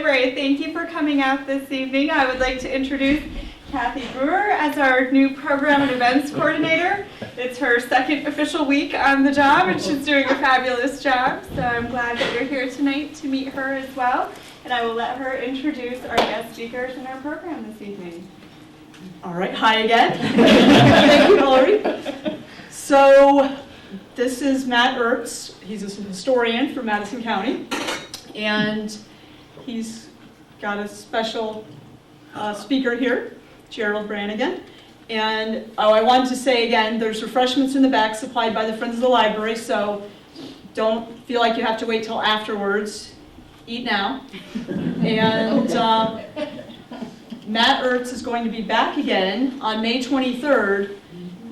Library. Thank you for coming out this evening. I would like to introduce Kathy Brewer as our new Program and Events Coordinator. It's her second official week on the job, and she's doing a fabulous job. So I'm glad that you're here tonight to meet her as well. And I will let her introduce our guest speakers in our program this evening. All right, hi again. Thank you, Hillary. So this is Matt Ertz. He's a historian for Madison County, and he's got a special speaker here, Gerald Branagan. And I wanted to say again, there's refreshments in the back supplied by the Friends of the Library, so don't feel like you have to wait till afterwards. Eat now. And Matt Ertz is going to be back again on May 23rd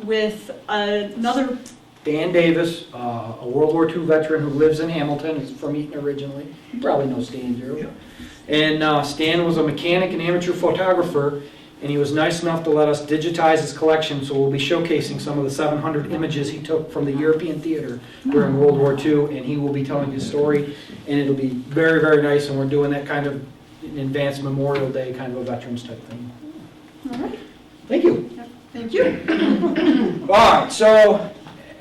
with another... Dan Davis, a World War II veteran who lives in Hamilton. He's from Eaton originally. You probably know Stan, Gerald. Yeah. And Stan was a mechanic and amateur photographer, and he was nice enough to let us digitize his collection, so we'll be showcasing some of the 700 images he took from the European theater during World War II, and he will be telling his story, and it'll be very, very nice, and we're doing that kind of an advanced Memorial Day kind of a veterans type thing. All right. Thank you. Thank you. All right, so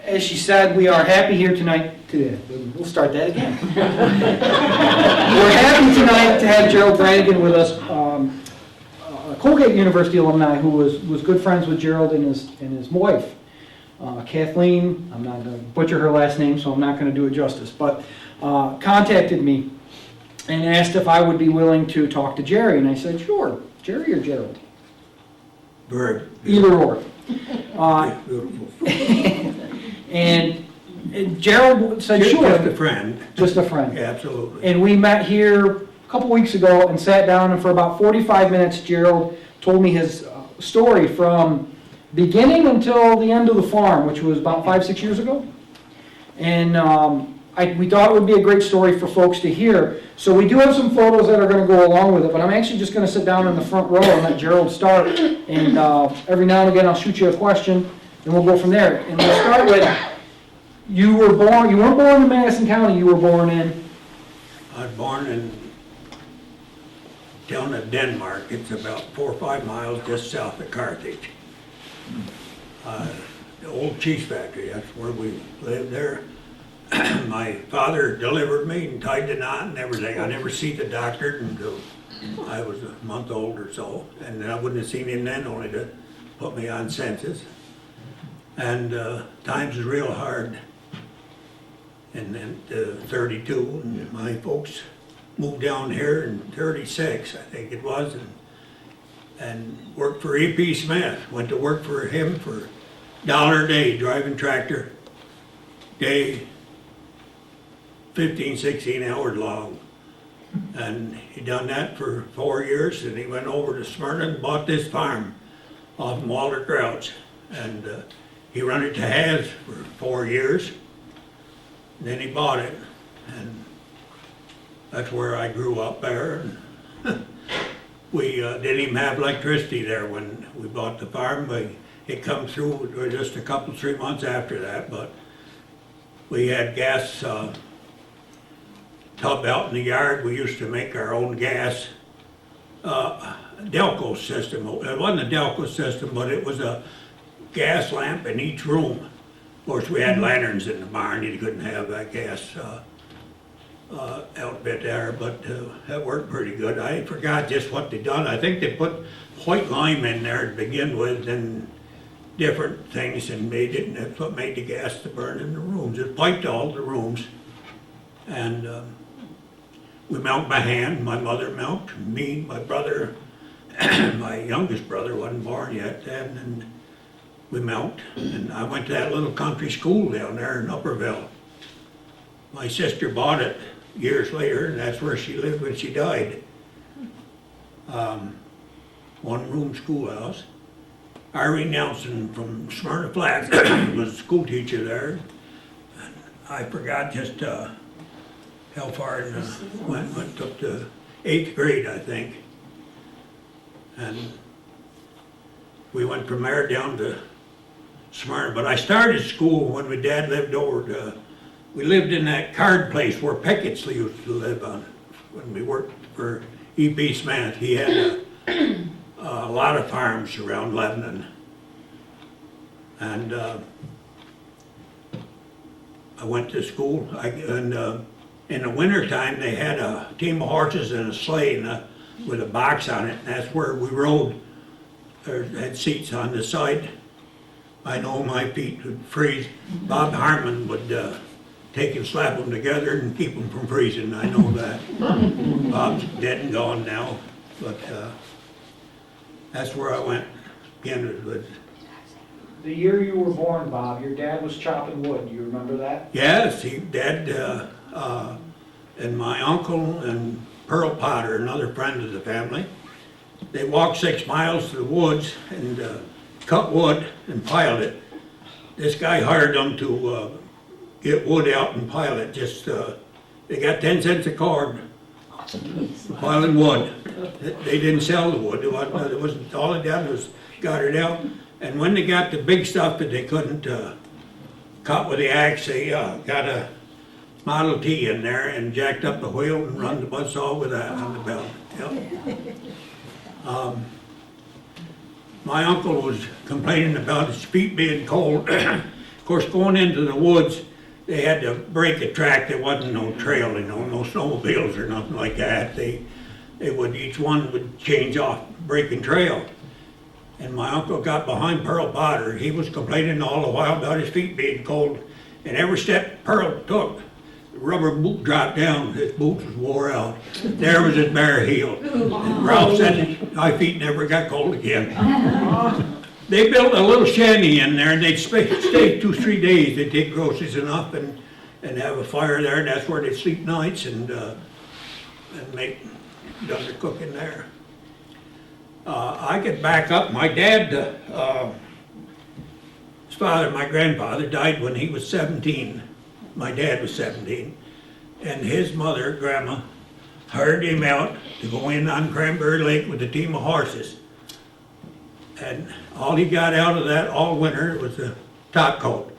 as she said, we are happy here tonight to, we'll start that again. We're happy tonight to have Gerald Branagan with us, a Colgate University alumni who was good friends with Gerald and his wife, Kathleen. I'm not going to butcher her last name, so I'm not going to do it justice, but contacted me and asked if I would be willing to talk to Jerry, and I said, sure. Jerry or Gerald? Bird. Either or. And Gerald said, sure. Just a friend. Just a friend. Yeah, absolutely. And we met here a couple weeks ago and sat down, and for about 45 minutes, Gerald told me his story from beginning until the end of the farm, which was about 5-6 years ago. And we thought it would be a great story for folks to hear. So we do have some photos that are going to go along with it, but I'm actually just going to sit down in the front row and let Gerald start. And every now and again, I'll shoot you a question, and we'll go from there. And we'll start with, you weren't born in Madison County, you were born in? I was born down in Denmark. It's about 4 or 5 miles just south of Carthage. The old cheese factory, that's where we lived there. My father delivered me and tied the knot and everything. I never seen the doctor until I was a month old or so. And I wouldn't have seen him then, only to put me on census. And times was real hard. And then 32, and my folks moved down here in 36, I think it was, and worked for E.P. Smith. Went to work for him for $1 a day, driving tractor, day, 15, 16 hours long. And he done that for 4 years, and he went over to Smyrna and bought this farm off Walter Crouch. And he run it to Has for 4 years. And then he bought it, and that's where I grew up there. And we didn't even have electricity there when we bought the farm. It come through just a couple, 3 months after that, but we had gas tub out in the yard. We used to make our own gas Delco system. It wasn't a Delco system, but it was a gas lamp in each room. Of course, we had lanterns in the barn. You couldn't have that gas outfit there, but that worked pretty good. I forgot just what they done. I think they put white lime in there to begin with and different things and made it, and that's what made the gas to burn in the rooms. It piped all the rooms, and we milked by hand. My mother milked, me, my brother, my youngest brother wasn't born yet then, and we milked, and I went to that little country school down there in Upperville. My sister bought it years later, and that's where she lived when she died. One-room schoolhouse. Irene Nelson from Smyrna Flats was a school teacher there. And I forgot just how far it went up to 8th grade, I think. And we went from there down to Smyrna, but I started school when my dad lived over to, we lived in that card place where Pickett's used to live on when we worked for E.P. Smith. He had a lot of farms around Lebanon. And I went to school, and in the wintertime, they had a team of horses and a sleigh with a box on it, and that's where we rode. There had seats on the side. I know my feet would freeze. Bob Harmon would take and slap them together and keep them from freezing, I know that. Bob's dead and gone now, but that's where I went. Again, with The year you were born, Bob, your dad was chopping wood. Do you remember that? yes, Dad and my uncle and Pearl Potter, another friend of the family, they walked 6 miles to the woods and cut wood and piled it. This guy hired them to get wood out and pile it. Just they got 10 cents a cord piling wood. They didn't sell the wood. It wasn't all they did was got it out. And when they got the big stuff that they couldn't cut with the axe, they got a Model T in there and jacked up the wheel and run the buzzsaw with that on the belt. Yep. My uncle was complaining about his feet being cold. Of course, going into the woods, they had to break a track. There wasn't no trail, no snowmobiles or nothing like that. Each one would change off breaking trail. And my uncle got behind Pearl Potter. He was complaining all the while about his feet being cold. And every step Pearl took, the rubber boot dropped down. His boots was wore out. There was his bare heel. And Ralph said, my feet never got cold again. They built a little shanty in there, and they'd stay 2-3 days. They'd take groceries enough and have a fire there, and that's where they'd sleep nights and make done their cooking there. I could back up. My dad, his father, my grandfather, died when he was 17. My dad was 17. And his mother, Grandma, hired him out to go in on Cranberry Lake with a team of horses. And all he got out of that all winter was a top coat.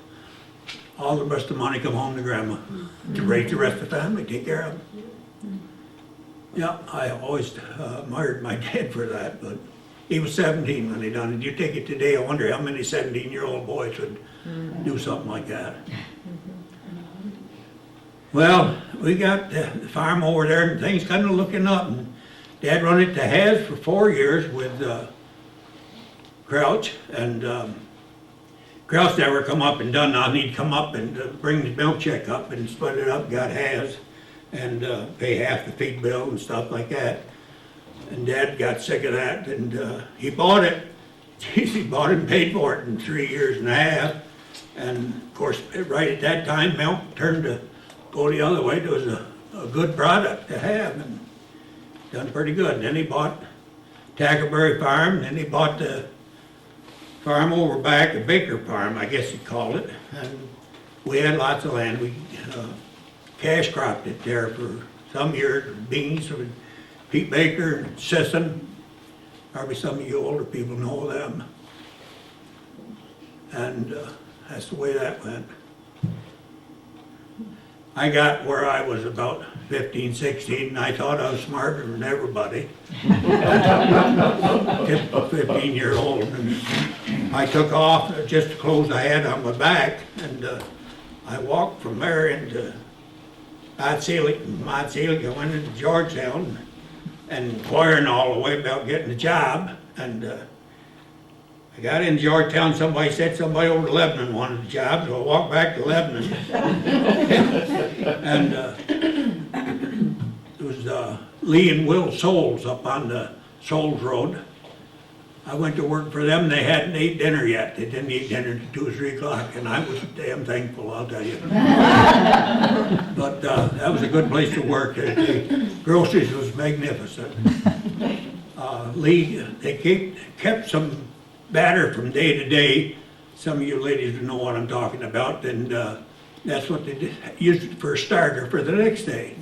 All the rest of the money come home to Grandma to raise the rest of the family, take care of them. Yeah, I always admired my dad for that, but he was 17 when he done it. You take it today, I wonder how many 17-year-old boys would do something like that. Well, we got the farm over there and things kind of looking up. And Dad run it to Has for 4 years with Crouch, and Crouch never come up and done nothing. He'd come up and bring the milk check up and split it up, got Has, and pay half the feed bill and stuff like that. And Dad got sick of that, and he bought it. He bought it and paid for it in 3 years and a half. And of course, right at that time, milk turned to go the other way. It was a good product to have, and done pretty good. Then he bought Tackleberry Farm, and then he bought the farm over back, the Baker Farm, I guess you'd call it. And we had lots of land. We cash cropped it there for some years. Beans with Pete Baker and Sisson. Probably some of you older people know them. And that's the way that went. I got where I was about 15, 16, and I thought I was smarter than everybody. Typical 15-year-old. And I took off just the clothes I had on my back, and I walked from there into Montseelic. I went into Georgetown and inquiring all the way about getting a job. And I got in Georgetown, somebody said somebody over to Lebanon wanted a job, so I walked back to Lebanon. And it was Lee and Will Souls up on the Souls Road. I went to work for them. They hadn't ate dinner yet. They didn't eat dinner until 2 or 3 o'clock, and I was damn thankful, I'll tell you. But that was a good place to work. The groceries was magnificent. Lee, they kept some batter from day to day. Some of you ladies know what I'm talking about, and that's what they used for a starter for the next day.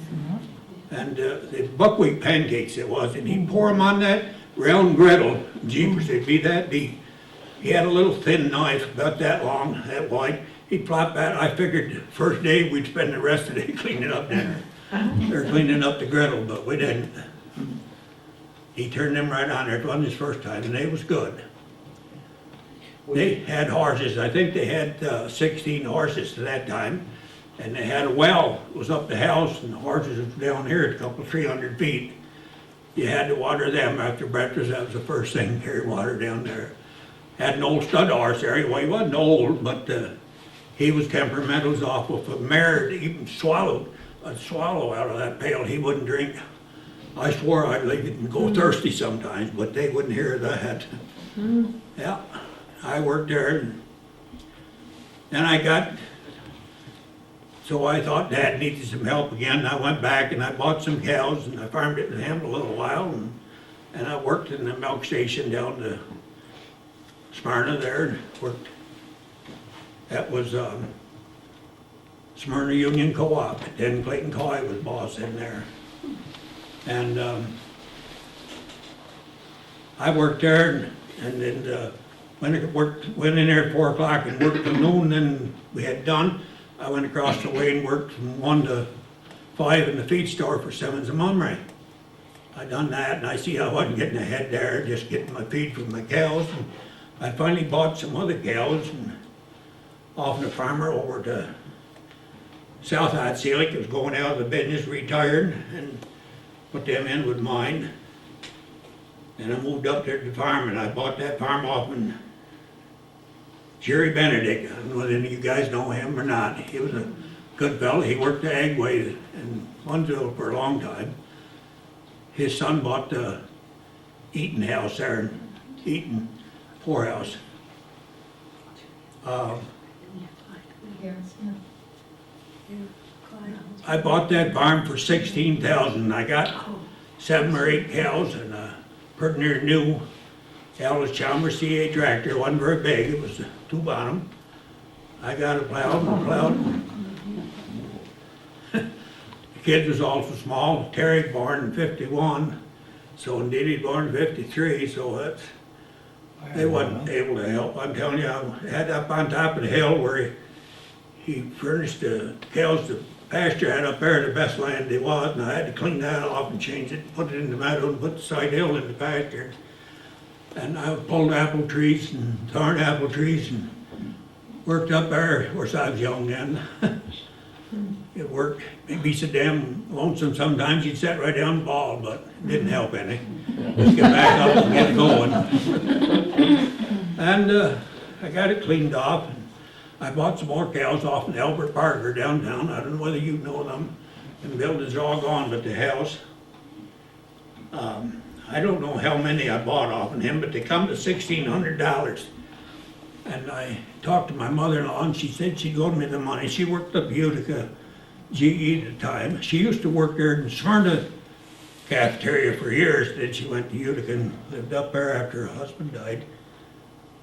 And the buckwheat pancakes it was, and he'd pour them on that round griddle. Jeepers, they'd be that deep. He had a little thin knife, about that long, that wide. He'd plop that. I figured the first day we'd spend the rest of the day cleaning up dinner. Or cleaning up the griddle, but we didn't. He turned them right on there. It wasn't his first time, and they was good. They had horses. I think they had 16 horses at that time. And they had a well. It was up the house, and the horses was down here at a couple, 300 feet. You had to water them after breakfast. That was the first thing, carry water down there. Had an old stud horse there. Well, he wasn't old, but he was temperamental. He was awful. If a mare even swallowed a swallow out of that pail, he wouldn't drink. I swore I'd leave it and go thirsty sometimes, but they wouldn't hear that. Yeah, I worked there, and then I got, so I thought Dad needed some help again. I went back and I bought some cows, and I farmed it with him a little while, and I worked in the milk station down to Smyrna there, and worked. That was Smyrna Union Co-op. Then Clayton Coy was boss in there. And I worked there, and then went in there at 4 o'clock and worked till noon. Then we had done. I went across the way and worked from 1 to 5 in the feed store for Simmons and Mumray. I done that, and I see I wasn't getting ahead there, just getting my feed from my cows. And I finally bought some other cows and off the farmer over to South Hatselic. It was going out of the business, retired, and put them in with mine. And I moved up there to the farm, and I bought that farm off and Jerry Benedict. I don't know whether any of you guys know him or not. He was a good fellow. He worked the Agway in Munsville for a long time. His son bought the Eaton house there in Eaton poorhouse. I bought that farm for $16,000. I got 7 or 8 cows and a pretty near new Alice Chalmers CA tractor. It wasn't very big. It was 2 bottom. I got it plowed and plowed. The kid was also small. Terry born in 51, so indeed he born in 53. So that's they wasn't able to help. I'm telling you, I had up on top of the hill where he furnished the cows to pasture had up there, the best land there was, and I had to clean that off and change it, put it in the meadow and put the side hill in the pasture. And I pulled apple trees and thorn apple trees and worked up there. Of course, I was young then. It worked. Maybe so damn lonesome sometimes. You'd sit right down and bawl, but it didn't help any. Just get back up and get going. And I got it cleaned off. I bought some more cows off in Albert Parker downtown. I don't know whether you know them. And buildings are all gone but the house. I don't know how many I bought off of him, but they come to $1,600. And I talked to my mother-in-law, and she said she'd loan me the money. She worked at Utica GE at the time. She used to work there in Smyrna cafeteria for years. Then she went to Utica and lived up there after her husband died.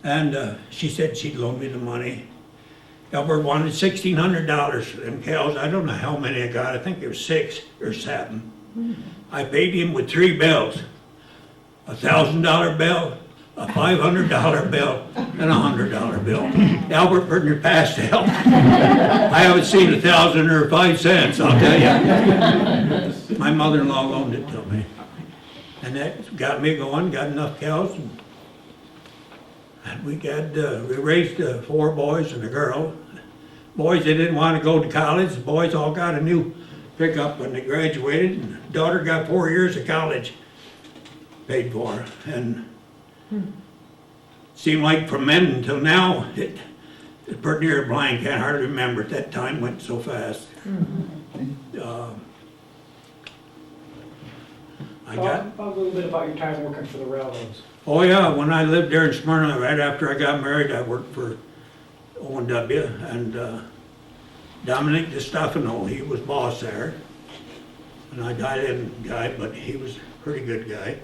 And she said she'd loan me the money. Albert wanted $1,600 for them cows. I don't know how many I got. I think there was 6 or 7. I paid him with 3 bills. A $1,000 bill, a $500 bill, and a $100 bill. Albert Burtner passed out. I haven't seen 1,000 or 5 cents, I'll tell you. My mother-in-law loaned it to me. And that got me going, got enough cows. And we raised 4 boys and a girl. Boys, they didn't want to go to college. The boys all got a new pickup when they graduated. And the daughter got 4 years of college paid for. And seemed like from then until now, it's pretty near blank. I hardly remember. At that time went so fast. Talk a little bit about your time working for the railroads. Oh yeah, when I lived there in Smyrna, right after I got married, I worked for O&W, and Dominic DiStefano, he was boss there. And I got in guy, but he was a pretty good guy.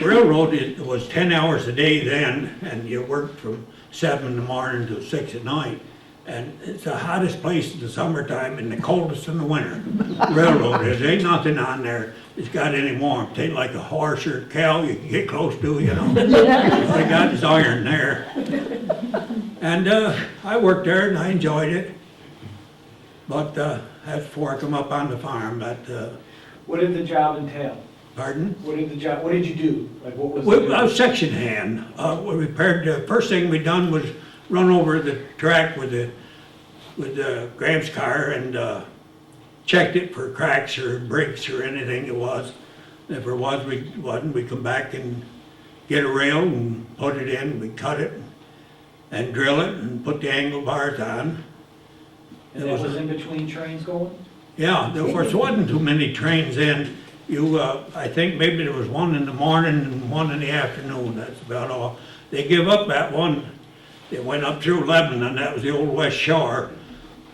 Railroad, it was 10 hours a day then, and you worked from 7 in the morning to 6 at night. And it's the hottest place in the summertime and the coldest in the winter. Railroad is, there ain't nothing on there that's got any warmth. It ain't like a horse or a cow you can get close to, you know. They got is iron there. And I worked there and I enjoyed it. But that's before I come up on the farm. But What did the job entail? Pardon? What did you do? Like, what was I was section hand. We repaired, the first thing we done was run over the track with the Graham's car and checked it for cracks or breaks or anything it was. If there was, we'd come back and get a rail and put it in, we'd cut it and drill it and put the angle bars on. And that was in between trains going? Yeah, there wasn't too many trains in. I think maybe there was one in the morning and one in the afternoon, that's about all. They give up that one, it went up through Lebanon, that was the old West Shore.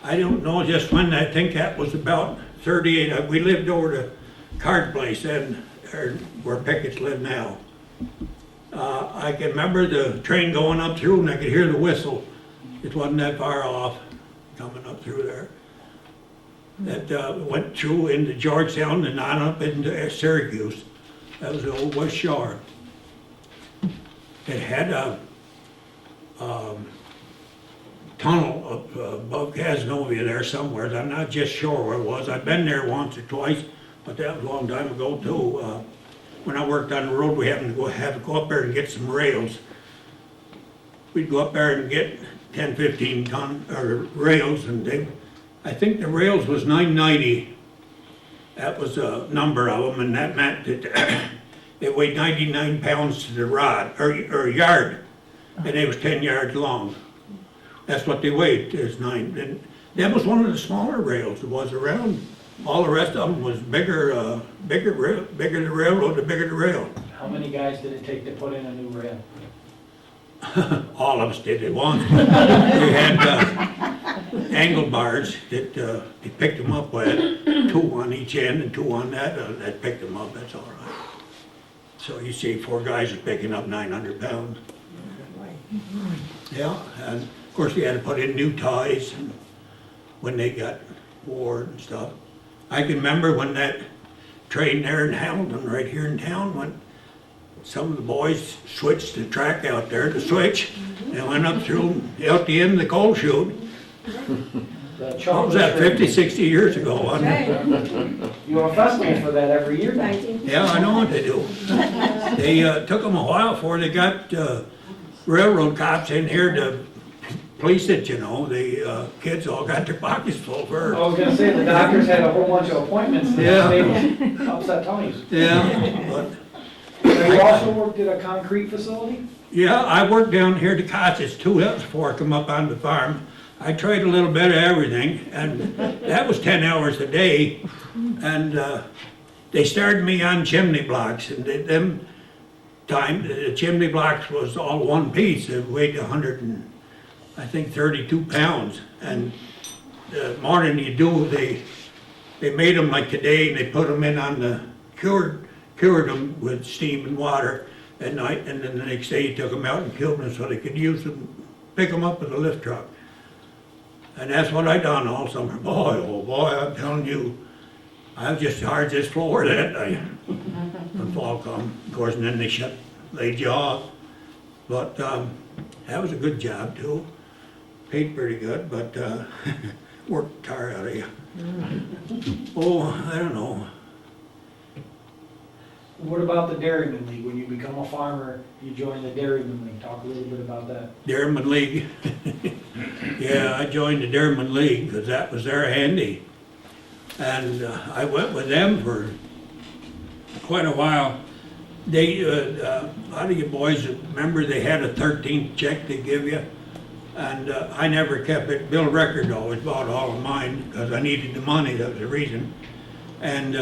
I don't know just when, I think that was about 38, we lived over the card place then, or where Pickett's live now. I can remember the train going up through and I could hear the whistle. It wasn't that far off, coming up through there. That went through into Georgetown and on up into Syracuse. That was the old West Shore. It had a tunnel up above Cazenovia there somewhere. I'm not just sure where it was. I've been there once or twice, but that was a long time ago too. When I worked on the road, we happened to have to go up there and get some rails. We'd go up there and get 10, 15 ton rails, and I think the rails was 990. That was a number of them, and that meant that it weighed 99 pounds to the rod, or yard, and they was 10 yards long. That's what they weighed, is 9. And that was one of the smaller rails that was around. All the rest of them was bigger the railroad, the bigger the rail. How many guys did it take to put in a new rail? All of us did it once. We had angle bars that they picked them up with, 2 on each end and 2 on that picked them up, that's all right. So you see 4 guys are picking up 900 pounds. Yeah, and of course we had to put in new ties and when they got wore and stuff. I can remember when that train there in Hamilton, right here in town, when some of the boys switched the track out there, the switch, and went up through, out the end of the coal chute. What was that, 50, 60 years ago, wasn't it? You have a festival for that every year? Yeah, I know what they do. They took them a while before they got railroad cops in here to police it, you know. The kids all got their pockets full for. I was gonna say, the doctors had a whole bunch of appointments. Yeah. Upset tummies. Yeah, but. You also worked at a concrete facility? Yeah, I worked down here to Cottage too, that was before I come up on the farm. I tried a little bit of everything, and that was 10 hours a day. And they started me on chimney blocks, and the chimney blocks was all one piece. It weighed 32 pounds. And the morning you do, they made them like today, and they put them in on the cured them with steam and water at night, and then the next day you took them out and killed them so they could use them, pick them up with a lift truck. And that's what I done all summer. Boy, oh boy, I'm telling you, I was just hard as this floor that day when fall come. Of course, and then they laid you off. But that was a good job too. Paid pretty good, but worked the tar out of you. Oh, I don't know. What about the Dairyman League? When you become a farmer, you join the Dairyman League. Talk a little bit about that. Dairyman League. Yeah, I joined the Dairyman League because that was their handy. And I went with them for quite a while. They, a lot of you boys remember they had a 13th check they give you. And I never kept it. Bill Record always bought all of mine because I needed the money, that was the reason. And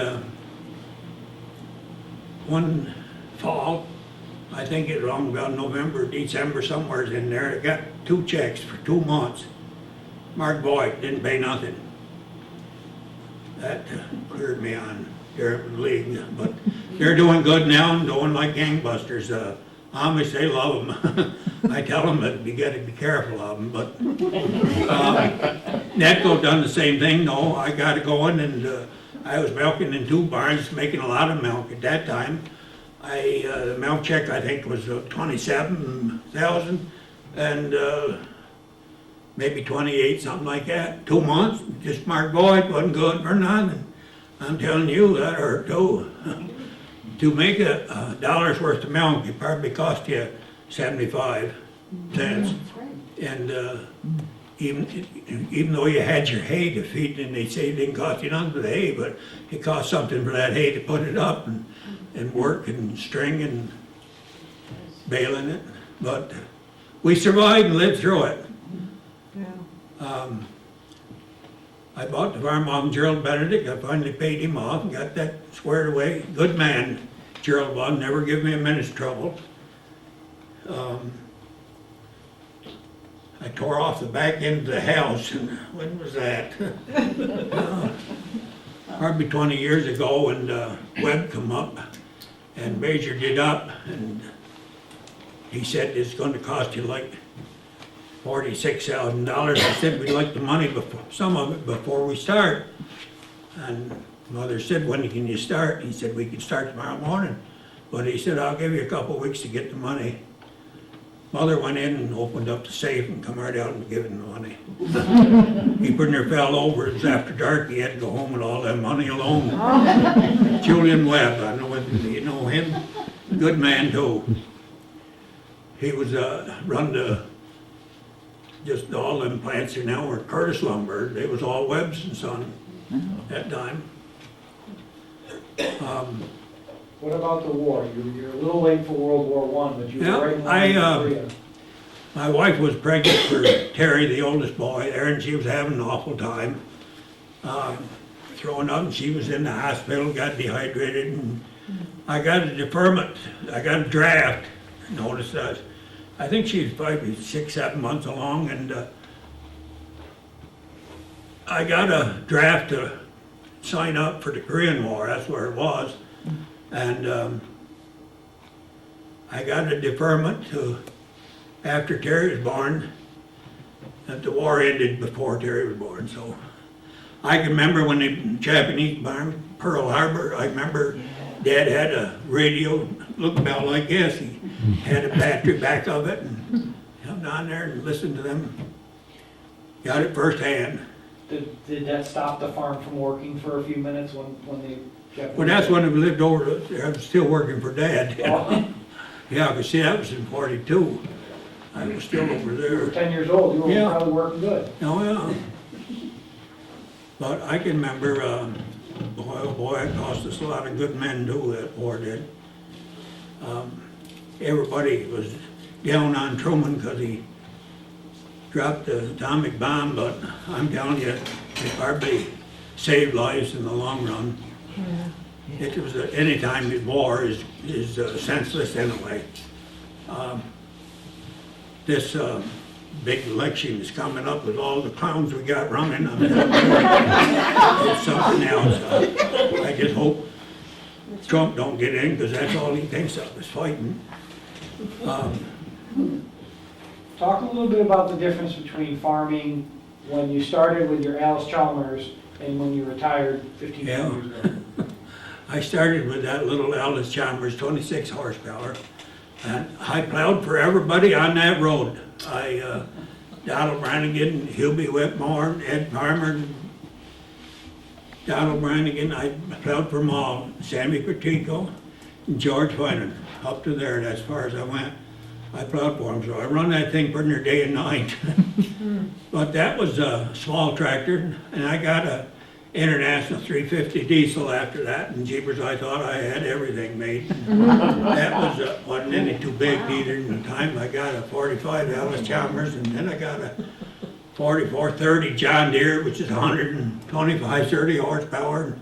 one fall, I think it was around about November, December, somewhere in there, I got 2 checks for 2 months. Mark Boyd didn't pay nothing. That cleared me on Gerald League, but they're doing good now and doing like gangbusters. Amish, they love them. I tell them that you gotta be careful of them, but Netco done the same thing. No, I got it going, and I was milking in 2 barns, making a lot of milk at that time. The milk check I think was 27,000, and maybe 28, something like that. 2 months, just Mark Boyd, wasn't good for nothing. I'm telling you, that hurt too. To make a dollar's worth of milk, it probably cost you 75 cents. And even though you had your hay to feed, and they say it didn't cost you nothing for the hay, but it cost something for that hay to put it up and work and string and baling it. But we survived and lived through it. I bought the farm off Gerald Benedict. I finally paid him off and got that squared away. Good man, Gerald was, never give me a minute's trouble. I tore off the back end of the house, and when was that? Probably 20 years ago, and Webb come up and measured it up, and he said it's going to cost you like $46,000. I said we'd like the money, before, some of it, before we start. And Mother said, when can you start? He said, we can start tomorrow morning. But he said, I'll give you a couple of weeks to get the money. Mother went in and opened up the safe and come right out and give him the money. He pretty near fell over. It was after dark. He had to go home with all that money alone. Julian Webb, I know him. You know him? Good man too. He was run the just all them plants here now were Curtis Lumber. They was all Webb's and Son at that time. What about the war? You're a little late for World War I, but you were Yeah, right in line with Korea. My wife was pregnant for Terry, the oldest boy there, and she was having an awful time. Throwing up, and she was in the hospital, got dehydrated, and I got a deferment, I got a draft. Notice that. I think she was probably 6, 7 months along, and I got a draft to sign up for the Korean War, that's where it was. And I got a deferment to after Terry was born, that the war ended before Terry was born. So I can remember when the Japanese bombed Pearl Harbor, I remember Dad had a radio, looked about like this. He had a battery back of it and come down there and listened to them. Got it firsthand. Did that stop the farm from working for a few minutes when they kept? Well, that's when we lived over there. I was still working for Dad. Oh. Yeah, because see, that was in 42. I was still over You there. were 10 years old, you were Yeah. probably working good. Oh, yeah. But I can remember, boy, oh boy, it cost us a lot of good men too, that war did. Everybody was down on Truman because he dropped the atomic bomb, but I'm telling you, it hardly saved lives in the long run. It was, any time in war is senseless anyway. This big election is coming up with all the clowns we got running. I mean, it's something else. I just hope Trump don't get in, because that's all he thinks of is fighting. Talk a little bit about the difference between farming when you started with your Alice Chalmers and when you retired 15 Yeah. years ago. I started with that little Alice Chalmers, 26 horsepower, and I plowed for everybody on that road. Donald Branagan, Hubie Whitmore, Ed Farmer, Donald Branagan, I plowed for them all. Sammy Patrico, and George Finan, up to there, that's as far as I went. I plowed for them, so I run that thing pretty near day and night. But that was a small tractor, and I got a International 350 diesel after that, and jeepers, I thought I had everything made. That wasn't any too big neither. In the time I got a 45 Alice Chalmers, and then I got a 4430 John Deere, which is 125, 30 horsepower.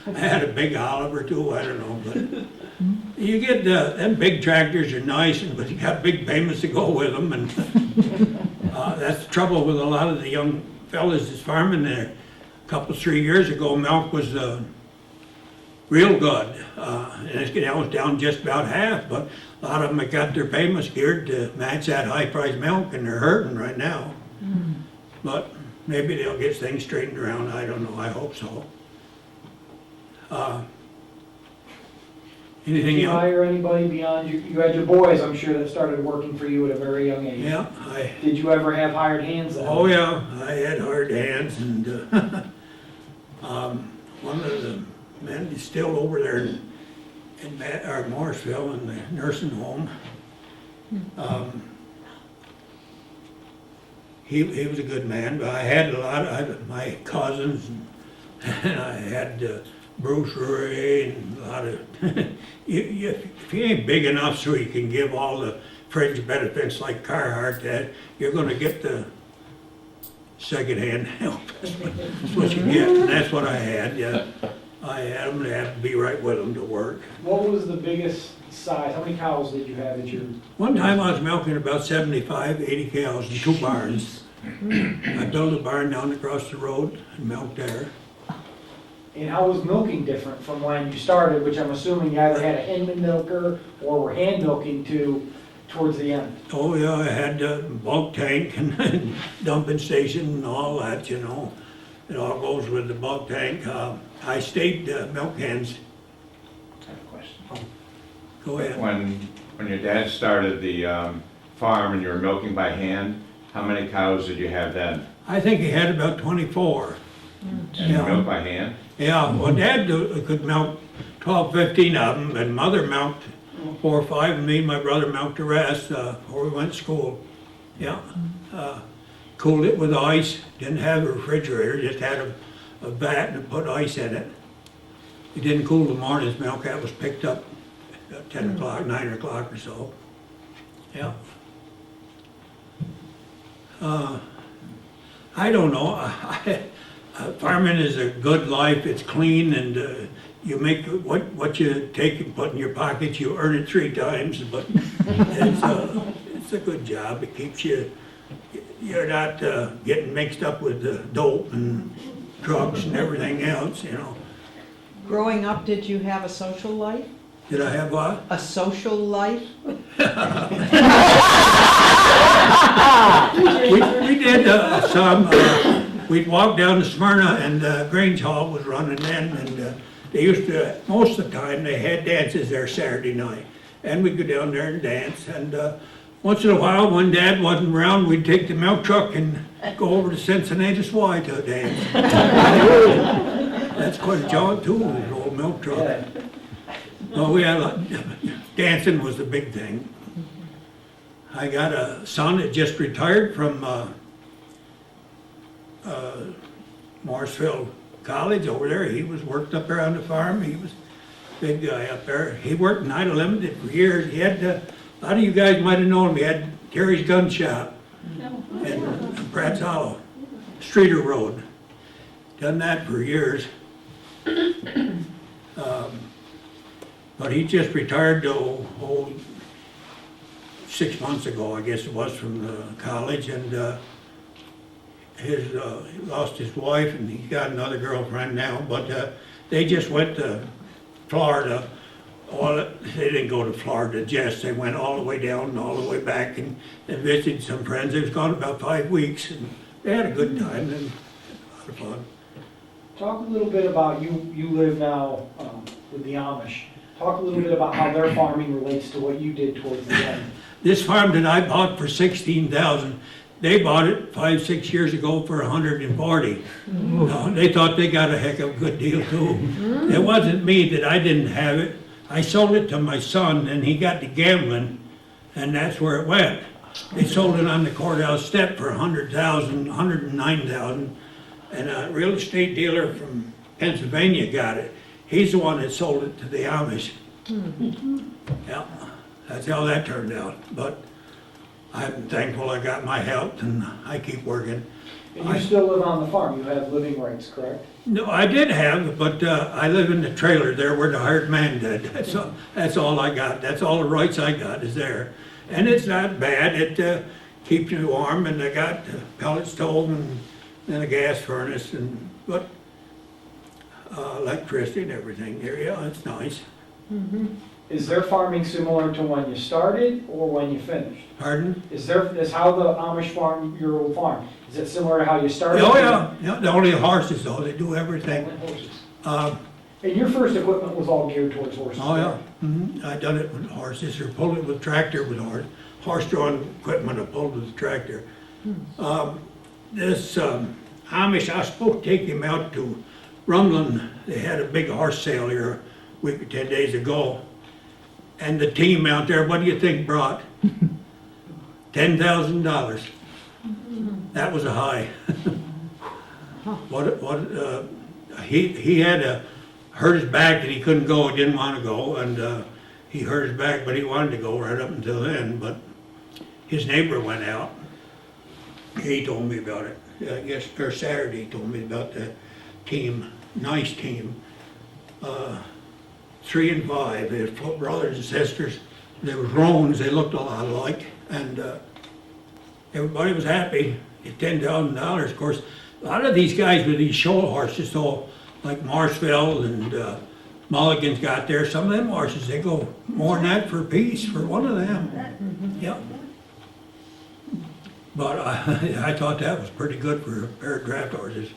I had a big Oliver too, I don't know, but you get, them big tractors are nice, but you got big payments to go with them, and that's the trouble with a lot of the young fellas that's farming there. A couple, 3 years ago, milk was real good, and it's now it's down just about half, but a lot of them have got their payments geared to match that high-priced milk, and they're hurting right now. But maybe they'll get things straightened around, I don't know, I hope so. Did Anything you else? hire anybody beyond, you had your boys, I'm sure, that started working for you at a very young age. Yeah, Did you ever have hired hands then? oh yeah, I had hard hands, and one man, he's still over there in Morrisville in the nursing home. He was a good man, but I had a lot of my cousins, and I had Bruce Ray and a lot of, if you ain't big enough so you can give all the fringe benefits like Carhartt, that you're gonna get the secondhand help. That's what you get, and that's what I had, yeah. I had them to have to be right with them to work. What was the biggest size? How many cows did you have at your? One time I was milking about 75, 80 cows in 2 barns. I built a barn down across the road and milked there. And how was milking different from when you started, which I'm assuming you either had a Hinman milker or were hand milking towards the end? Oh yeah, I had a bulk tank and dumping station and all that, you know. It all goes with the bulk tank. I stayed milk cans. I have a question. Go ahead. When your dad started the farm and you were milking by hand, how many cows did you have then? I think he had about 24. And you Yeah. milked by hand? Yeah, well, Dad could milk 12, 15 of them, and Mother milked 4 or 5, and me and my brother milked the rest before we went to school. Yeah. Cooled it with ice, didn't have a refrigerator, just had a vat and put ice in it. It didn't cool the morning's milk, that was picked up at 10 o'clock, 9 o'clock or so. Yeah. I don't know. Farming is a good life, it's clean, and you make what you take and put in your pockets, you earn it 3 times, but it's a good job. It keeps you're not getting mixed up with dope and drugs and everything else, you know. Growing up, did you have a social life? Did I have what? A social life? We did some. We'd walk down to Smyrna, and Grange Hall was running then, and they used to, most of the time, they had dances there Saturday night. And we'd go down there and dance, and once in a while, when Dad wasn't around, we'd take the milk truck and go over to Cincinnati Y to dance. That's quite a jaunt too, the old milk truck. Well, we had dancing was the big thing. I got a son that just retired from Morrisville College over there. He was worked up there on the farm. He was a big guy up there. He worked in Ida Limited for years. He had a lot of you guys might have known him. He had Terry's Gun Shop in Pratt's Hollow, Streeter Road. Done that for years. But he just retired 6 months ago, I guess it was, from college, and he lost his wife, and he's got another girlfriend now, but they just went to Florida. They didn't go to Florida just, they went all the way down and all the way back and visited some friends. They was gone about 5 weeks, and they had a good time and a lot of fun. Talk a little bit about, you live now with the Amish. Talk a little bit about how their farming relates to what you did towards the end. This farm that I bought for $16,000, they bought it 5, 6 years ago for $140. They thought they got a heck of a good deal too. It wasn't me that I didn't have it. I sold it to my son, and he got to gambling, and that's where it went. They sold it on the courthouse step for $100,000, $109,000, and a real estate dealer from Pennsylvania got it. He's the one that sold it to the Amish. Yeah, that's how that turned out. But I'm thankful I got my help, and I keep working. And you still live on the farm, you have living rights, correct? No, I did have, but I live in the trailer there where the hired man did. That's all I got. That's all the rights I got is there. And it's not bad. It keeps you warm, and I got a pellet stove and a gas furnace, but electricity and everything there. Yeah, it's nice. Is their farming similar to when you started or when you finished? Pardon? Is how the Amish farm, your old farm, is it similar to how you started? Oh, yeah. The only horses, though. They do everything. Horses. And your first equipment was all geared towards horses? Oh, yeah. I done it with horses, or pulled it with tractor with horse-drawn equipment. I pulled with the tractor. This Amish, I was supposed to take him out to Rumlin, they had a big horse sale here a week or 10 days ago. And the team out there, what do you think brought? $10,000. That was a high. He had hurt his back and he couldn't go, he didn't want to go, and he hurt his back, but he wanted to go right up until then. But his neighbor went out. He told me about it. I guess, or Saturday, he told me about the team, nice team. 3 and 5, they had brothers and sisters. They were Roans, they looked a lot alike, and everybody was happy. At $10,000, of course, a lot of these guys with these show horses, so like Marshfield and Mulligan's got there, some of them horses, they go more than that for a piece for one of them. Yep. But I thought that was pretty good for a pair of draft horses.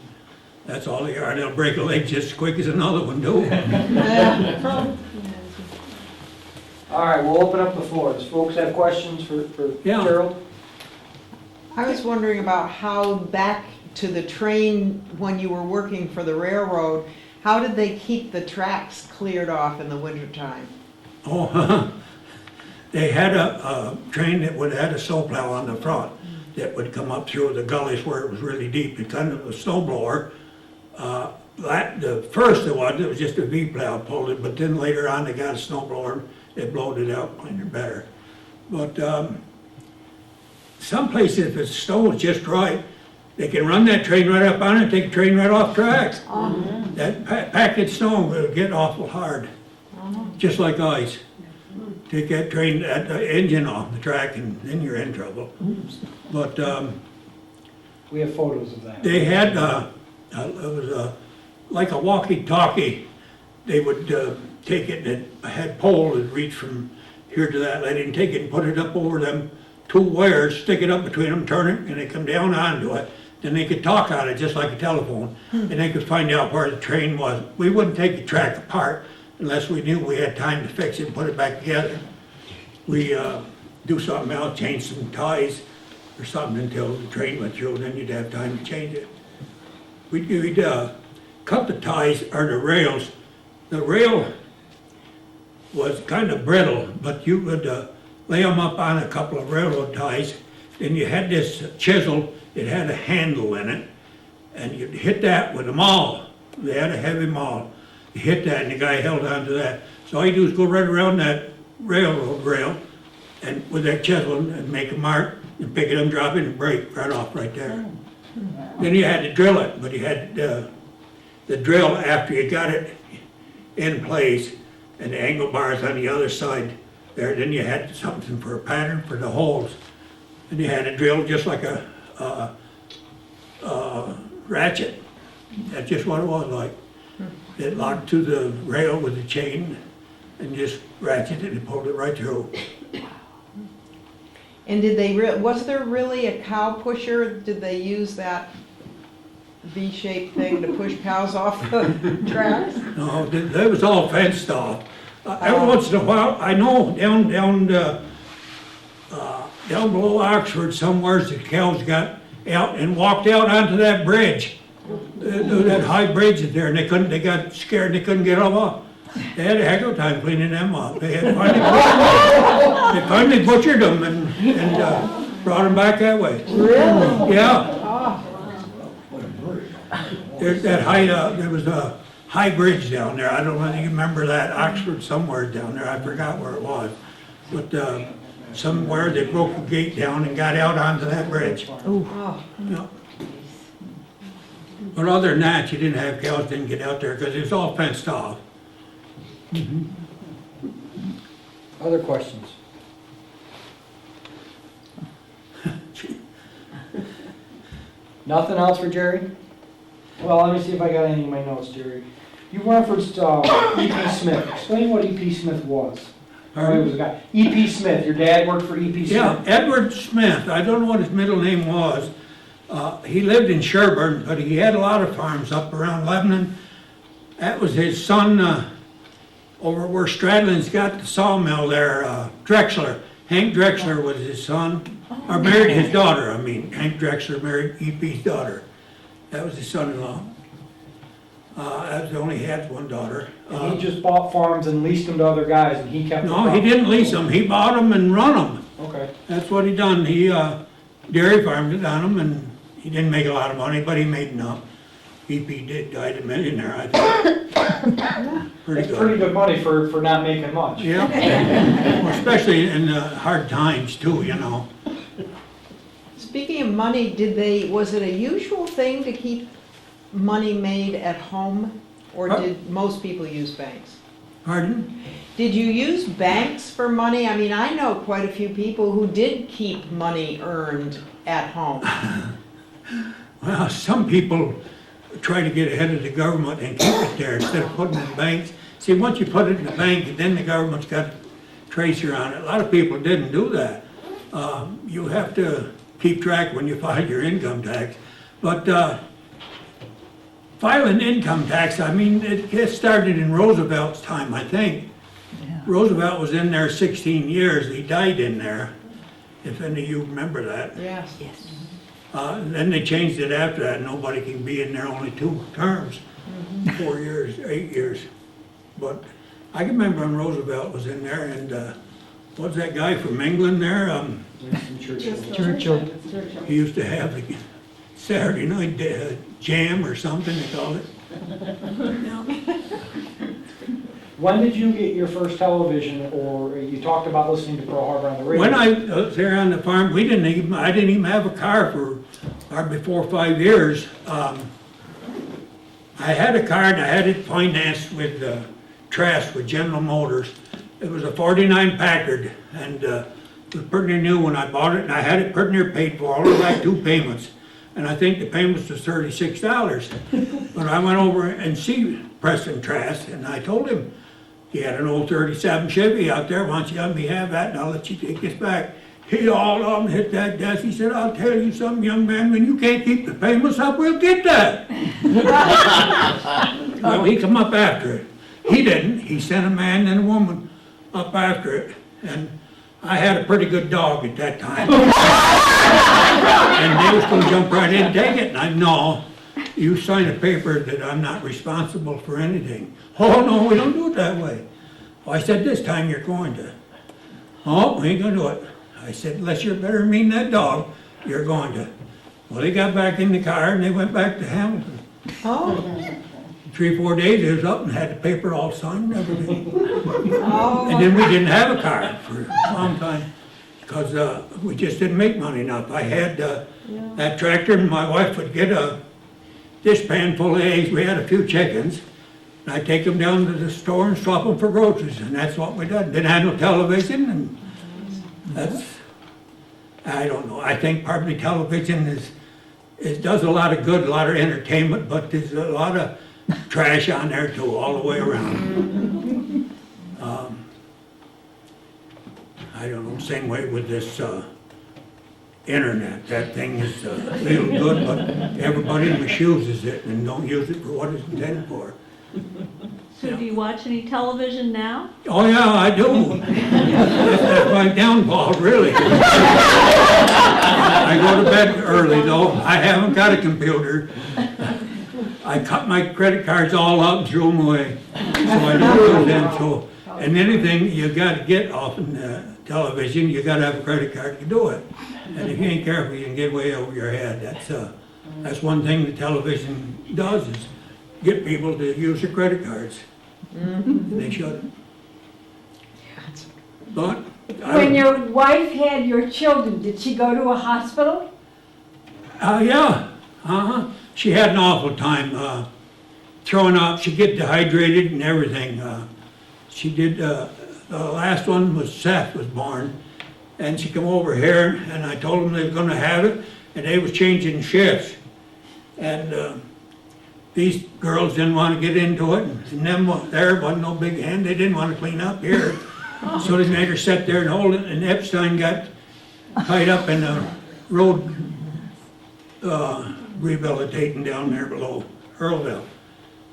That's all they are. They'll break a leg just as quick as another one do. All right, we'll open up the floor. Does folks have questions for Yeah. Gerald? I was wondering about how back to the train, when you were working for the railroad, how did they keep the tracks cleared off in the wintertime? Oh, they had a train that would have had a snowplow on the front that would come up through the gullies where it was really deep. It kind of a snowblower. The first one, it was just a V-plow pulled it, but then later on they got a snowblower. They blowed it out, cleaned it better. But some places, if the snow is just right, they can run that train right up on it, take the train right off tracks. That packed snow will get awful hard, just like ice. Take that train, that engine off the track, and then you're in trouble. But We have photos of that. they had, it was like a walkie-talkie. They would take it, and it had pole that reached from here to that. They didn't take it and put it up over them 2 wires, stick it up between them, turn it, and they come down onto it. Then they could talk on it just like a telephone, and they could find out where the train was. We wouldn't take the track apart unless we knew we had time to fix it and put it back together. We do something else, change some ties or something until the train went through, and then you'd have time to change it. We'd cut the ties or the rails. The rail was kind of brittle, but you would lay them up on a couple of railroad ties. Then you had this chisel, it had a handle in it, and you'd hit that with a maul. They had a heavy maul. You hit that and the guy held on to that. So all you do is go right around that railroad rail and with that chisel and make a mark and pick it up, drop it and break right off right there. Then you had to drill it, but you had the drill after you got it in place and the angle bars on the other side there. Then you had something for a pattern for the holes. And you had a drill just like a ratchet. That's just what it was like. It locked to the rail with the chain and just ratcheted it and pulled it right through. And did they, was there really a cow pusher? Did they use that V-shaped thing to push cows off the tracks? No, that was all fenced off. Every once in a while, I know down below Oxford somewhere, the cows got out and walked out onto that bridge. That high bridge is there, and they got scared, they couldn't get off. They had a heck of a time cleaning them up. They finally butchered them and brought them back that way. Really? Yeah. There's that high, there was a high bridge down there. I don't know if you remember that, Oxford somewhere down there. I forgot where it was. But somewhere they broke a gate down and got out onto that bridge. Oh. Yeah. But other than that, you didn't have cows didn't get out there because it was all fenced off. Other questions? Nothing else for Jerry? Well, let me see if I got anything in my notes, Jerry. You referenced E.P. Smith. Explain what E.P. Smith was. Or he was a guy. E.P. Smith, your dad worked for E.P. Smith? Yeah, Edward Smith. I don't know what his middle name was. He lived in Sherburne, but he had a lot of farms up around Lebanon. That was his son over where Stradlin's got the sawmill there, Drexler. Hank Drexler was his son, or married his daughter, I mean. Hank Drexler married E.P.'s daughter. That was his son-in-law. As only has one daughter. And he just bought farms and leased them to other guys, and he kept. the No, he farm. didn't lease them, he bought them and run them. Okay. That's what he done. He dairy farmed it on them, and he didn't make a lot of money, but he made enough. He did, died a millionaire, I think. Pretty That's pretty good. good money for not making much. Yeah, well, especially in hard times too, you know. Speaking of money, was it a usual thing to keep money made at home? Or did most people use banks? Pardon? Did you use banks for money? I mean, I know quite a few people who did keep money earned at home. Well, some people try to get ahead of the government and keep it there instead of putting it in banks. See, once you put it in the bank, then the government's got a tracer on it. A lot of people didn't do that. You have to keep track when you file your income tax. But filing income tax, I mean, it started in Roosevelt's time, I think. Roosevelt was in there 16 years. He died in there, if any of you remember that. Yes. Then they changed it after that. Nobody can be in there only 2 terms, 4 years, 8 years. But I can remember when Roosevelt was in there, and what's that guy from England there? Churchill. He used to have the Saturday night jam or something, they called it. When did you get your first television, or you talked about listening to Pearl Harbor on the radio? When I was there on the farm, I didn't even have a car for hardly 4 or 5 years. I had a car and I had it financed with Trask with General Motors. It was a 49 Packard, and it was pretty new when I bought it, and I had it pretty near paid for, all like 2 payments. And I think the payments was $36. But I went over and see Preston Trask, and I told him, he had an old 37 Chevy out there, why don't you let me have that and I'll let you take this back. He all up and hit that desk, he said, I'll tell you something, young man, when you can't keep the payments up, we'll get that. Well, he come up after it. He didn't, he sent a man and a woman up after it, and I had a pretty good dog at that time. And they was gonna jump right in and take it, and I, no, you sign a paper that I'm not responsible for anything. Oh, no, we don't do it that way. Well, I said, this time you're going to. Oh, we ain't gonna do it. I said, unless you're better than me and that dog, you're going to. Well, they got back in the car and they went back to Hamilton. Oh, 3 or 4 days, it was up and had the paper all signed and everything. oh. And then we didn't have a car for a long time, because we just didn't make money enough. I had that tractor, and my wife would get a dishpan full of eggs. We had a few chickens. And I'd take them down to the store and swap them for groceries, and that's what we did. Didn't have no television, and that's, I don't know. I think probably television it does a lot of good, a lot of entertainment, but there's a lot of trash on there too, all the way around. I don't know, same way with this internet. That thing is real good, but everybody misuses it and don't use it for what it's intended for. So do you watch any television now? Oh, yeah, I do. That's my downfall, really. I go to bed early, though. I haven't got a computer. I cut my credit cards all up and threw them away, so I don't do them. So, and anything you got to get off in television, you got to have a credit card to do it. And if you ain't careful, you can get way over your head. That's one thing the television does, is get people to use their credit cards. They shouldn't. But When your wife had your children, did she go to a hospital? yeah, she had an awful time throwing up. She'd get dehydrated and everything. She did, the last one was Seth was born, and she come over here, and I told them they were gonna have it, and they was changing shifts. And these girls didn't want to get into it, and them there wasn't no big hand. They didn't want to clean up here. So they made her sit there and hold it, and Epstein got tied up in the road rehabilitating down there below Earlville.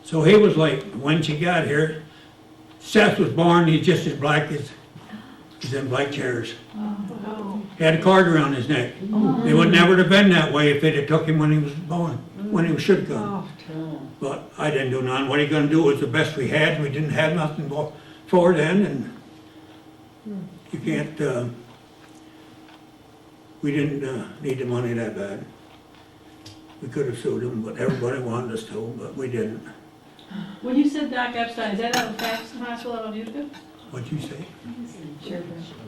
So he was like, when she got here, Seth was born, he's just as black as he's in black chairs. He had a cord around his neck. It would never have been that way if they'd have took him when he was born, when he should come. But I didn't do none. What are you gonna do? It was the best we had. We didn't have nothing before then, and you can't, we didn't need the money that bad. We could have sued them, but everybody wanted us to, but we didn't. When you said Doc Epstein, is that out of Paxton Hospital out of Utica? What'd you say?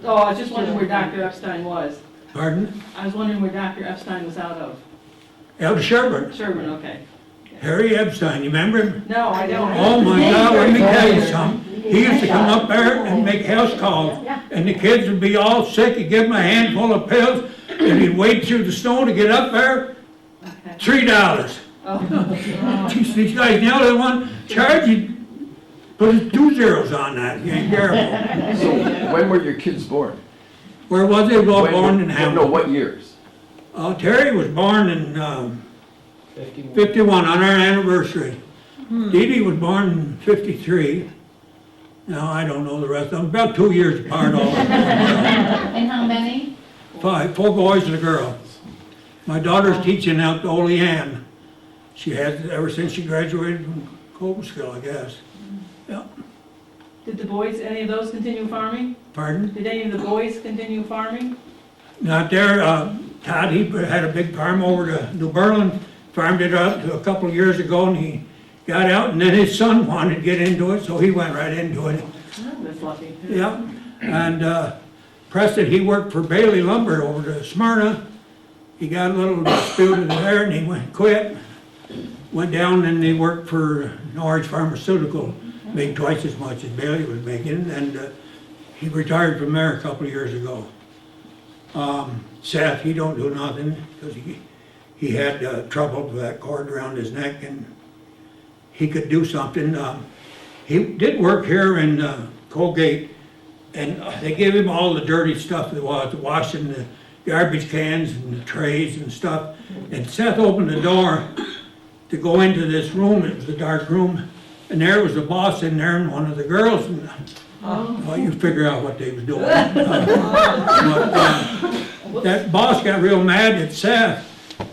Oh, I was just wondering where Dr. Epstein was. Pardon? I was wondering where Dr. Epstein was out of. Out of Sherburne. Sherburne, okay. Harry Epstein, you remember him? No, I don't. Oh my God, let me tell you something. He used to come up there and make house calls, and the kids would be all sick. He'd give them a handful of pills, and he'd wade through the snow to get up there. Okay. $3. Oh. These guys now they want charge you. Put 2 zeros on that. You ain't careful. So when were your kids born? Where was they? All When- born in No, Hamilton. what years? Terry was born in 51 on our anniversary. Dee Dee was born in 53. Now, I don't know the rest of them. About 2 years apart all of them. And how many? 4 boys and a girl. My daughter's teaching out to Olean. She has ever since she graduated from Cobleskill, I guess. Yeah. Did the boys, any of those continue farming? Pardon? Did any of the boys continue farming? Not there. Todd, he had a big farm over to New Berlin, farmed it up a couple of years ago, and he got out, and then his son wanted to get into it, so he went right into it. Oh, that's lucky. Yeah. And Preston, he worked for Bailey Lumber over to Smyrna. He got a little disputed there, and he quit. Went down and he worked for Norwich Pharmaceutical, made twice as much as Bailey was making, and he retired from there a couple of years ago. Seth, he don't do nothing, because he had trouble with that cord around his neck, and he could do something. He did work here in Colgate, and they gave him all the dirty stuff that was, washing the garbage cans and the trays and stuff. And Seth opened the door to go into this room. It was a dark room, and there was the boss in there and one of the girls. And, well, you figure out what they was doing. That boss got real mad at Seth,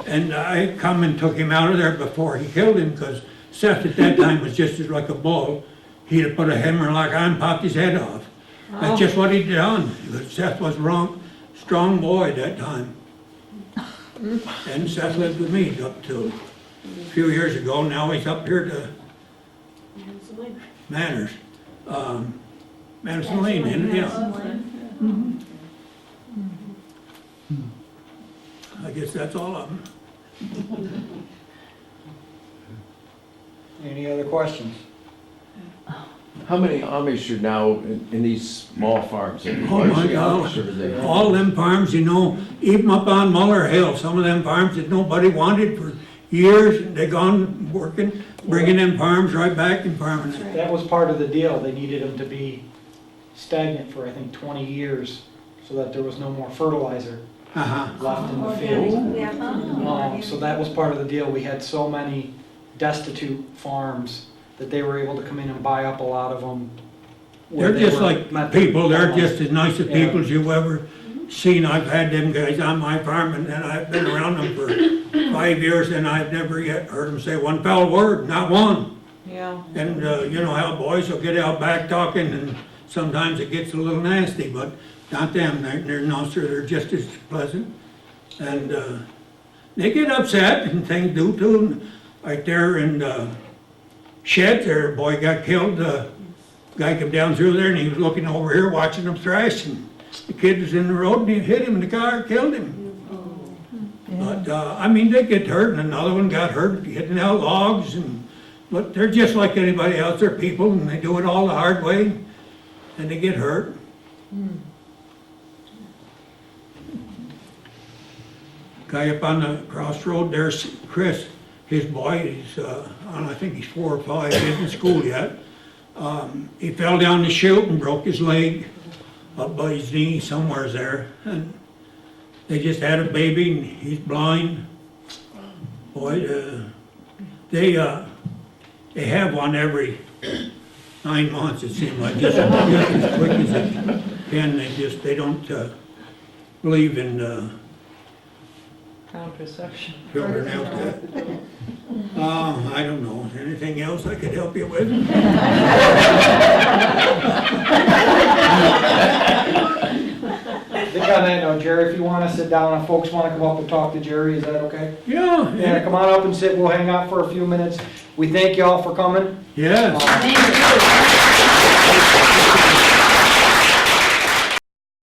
and I come and took him out of there before he killed him, because Seth at that time was just as like a bull. He'd have put a hammer like I and popped his head off. That's just what he'd done. Seth was wrong, strong boy at that time. And Seth lived with me up to a few years ago. Now he's up here to Manners. Madison Lane, isn't it? Yeah. I guess that's all of them. Any other questions? How many Amish are now in these small farms? Oh my God, Amish, or are they- all them farms, you know, even up on Muller Hill, some of them farms that nobody wanted for years, and they gone working, bringing them farms right back and farming it. That was part of the deal. They needed them to be stagnant for, I think, 20 years, so that there was no more fertilizer left in the field. So that was part of the deal. We had so many destitute farms that they were able to come in and buy up a lot of them. where They're they just were like met- people, they're just as nice as Yeah. people as you've ever seen. I've had them guys on my farm, and I've been around them for 5 years, and I've never yet heard them say one foul word, not one. Yeah. And you know how boys will get out back talking, and sometimes it gets a little nasty, but not them. They're nicer, they're just as pleasant. And they get upset, and things do too. Right there in Shed, there, a boy got killed. Guy came down through there, and he was looking over here watching them thrash, and the kid was in the road, and he hit him in the car, killed him. But I mean, they get hurt, and another one got hurt hitting out logs, but they're just like anybody else. They're people, and they do it all the hard way, and they get hurt. Guy up on the crossroad there's Chris, his boy, he's I think he's 4 or 5, he isn't in school yet. He fell down the chute and broke his leg up by his knee, somewhere's there. And they just had a baby, and he's blind. Boy, they have one every 9 months, it seems like, just as quick as they can. They don't believe in Contraception. fingernail tip. I don't know, anything else I could help you with? I think on that note, Jerry, if you want to sit down, if folks want to come up and talk to Jerry, is that okay? Yeah, Yeah, come on up and sit, we'll hang out for a few minutes. We thank you all for coming. yes. Uh,